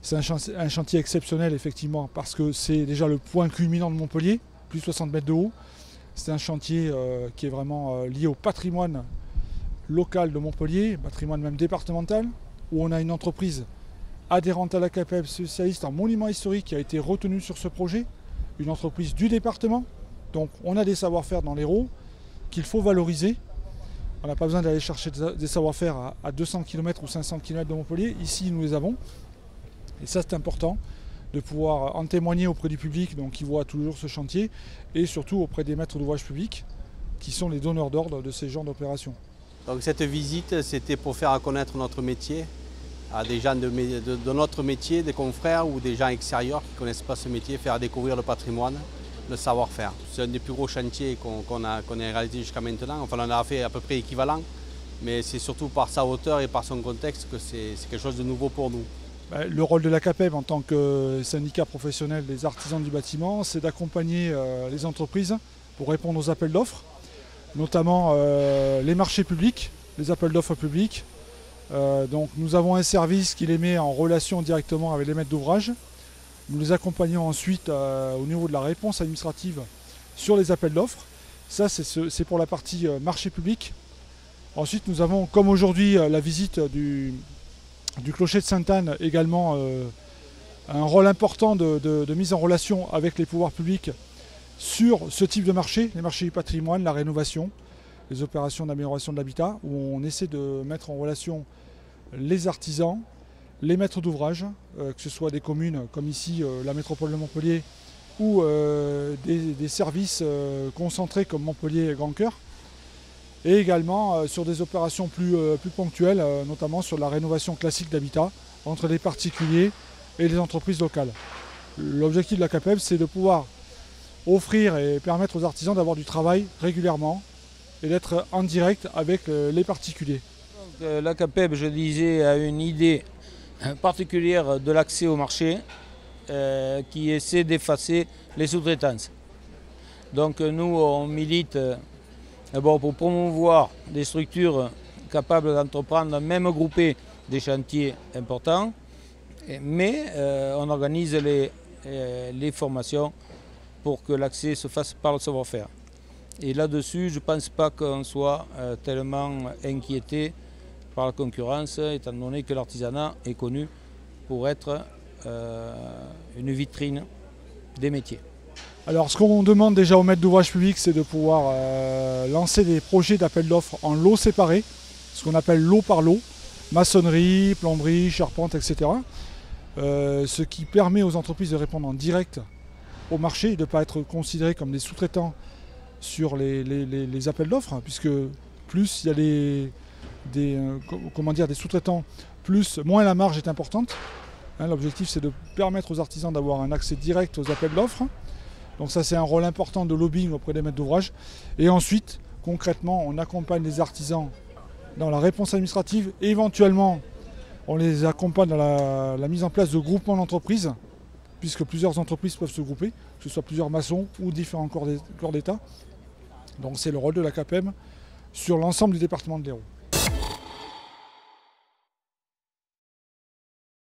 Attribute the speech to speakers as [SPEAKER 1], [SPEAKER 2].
[SPEAKER 1] C'est un chantier exceptionnel effectivement parce que c'est déjà le point culminant de Montpellier, plus de 60 mètres de haut. C'est un chantier qui est vraiment lié au patrimoine local de Montpellier, patrimoine même départemental, où on a une entreprise adhérente à la CAPEB, spécialiste en monuments historiques, qui a été retenue sur ce projet, une entreprise du département. Donc on a des savoir-faire dans l'Hérault qu'il faut valoriser. On n'a pas besoin d'aller chercher des savoir-faire à 200 km ou 500 km de Montpellier. Ici, nous les avons. Et ça, c'est important de pouvoir en témoigner auprès du public, donc qui voit toujours ce chantier, et surtout auprès des maîtres d'ouvrage publics, qui sont les donneurs d'ordre de ces genres d'opérations.
[SPEAKER 2] Donc cette visite, c'était pour faire connaître notre métier à des gens de notre métier, des confrères ou des gens extérieurs qui ne connaissent pas ce métier, faire découvrir le patrimoine, le savoir-faire. C'est un des plus gros chantiers qu'on ait réalisé jusqu'à maintenant. Enfin, on en a fait à peu près équivalent, mais c'est surtout par sa hauteur et par son contexte que c'est quelque chose de nouveau pour nous.
[SPEAKER 1] Le rôle de la CAPEB en tant que syndicat professionnel des artisans du bâtiment, c'est d'accompagner les entreprises pour répondre aux appels d'offres, notamment les marchés publics, les appels d'offres publics. Donc nous avons un service qui les met en relation directement avec les maîtres d'ouvrage. Nous les accompagnons ensuite au niveau de la réponse administrative sur les appels d'offres. Ça, c'est pour la partie marché public. Ensuite, nous avons, comme aujourd'hui, la visite du clocher de Sainte-Anne, également un rôle important de mise en relation avec les pouvoirs publics sur ce type de marché, les marchés du patrimoine, la rénovation, les opérations d'amélioration de l'habitat, où on essaie de mettre en relation les artisans, les maîtres d'ouvrage, que ce soit des communes comme ici la métropole de Montpellier ou des services concentrés comme Montpellier et Grand Cœur, et également sur des opérations plus ponctuelles, notamment sur la rénovation classique d'habitat entre les particuliers et les entreprises locales. L'objectif de la CAPEB, c'est de pouvoir offrir et permettre aux artisans d'avoir du travail régulièrement et d'être en direct avec les particuliers.
[SPEAKER 3] Donc, la CAPEB, je disais, a une idée particulière de l'accès au marché qui essaie d'effacer les sous-traitances. Donc nous, on milite d'abord pour promouvoir des structures capables d'entreprendre, même groupées, des chantiers importants, mais on organise les formations pour que l'accès se fasse par le savoir-faire. Et là-dessus, je ne pense pas qu'on soit tellement inquiété par la concurrence, étant donné que l'artisanat est connu pour être une vitrine des métiers.
[SPEAKER 1] Alors ce qu'on demande déjà aux maîtres d'ouvrage public, c'est de pouvoir lancer des projets d'appel d'offres en lots séparés, ce qu'on appelle lot par lot, maçonnerie, plomberie, charpente, etc. Ce qui permet aux entreprises de répondre en direct au marché et de ne pas être considérés comme des sous-traitants sur les appels d'offres, puisque plus il y a des sous-traitants, moins la marge est importante. L'objectif, c'est de permettre aux artisans d'avoir un accès direct aux appels d'offres. Donc ça, c'est un rôle important de lobbying auprès des maîtres d'ouvrage. Et ensuite, concrètement, on accompagne les artisans dans la réponse administrative et éventuellement, on les accompagne dans la mise en place de groupements d'entreprises, puisque plusieurs entreprises peuvent se grouper, que ce soit plusieurs maçons ou différents corps d'État. Donc c'est le rôle de la CAPEB sur l'ensemble du département de l'Hérault.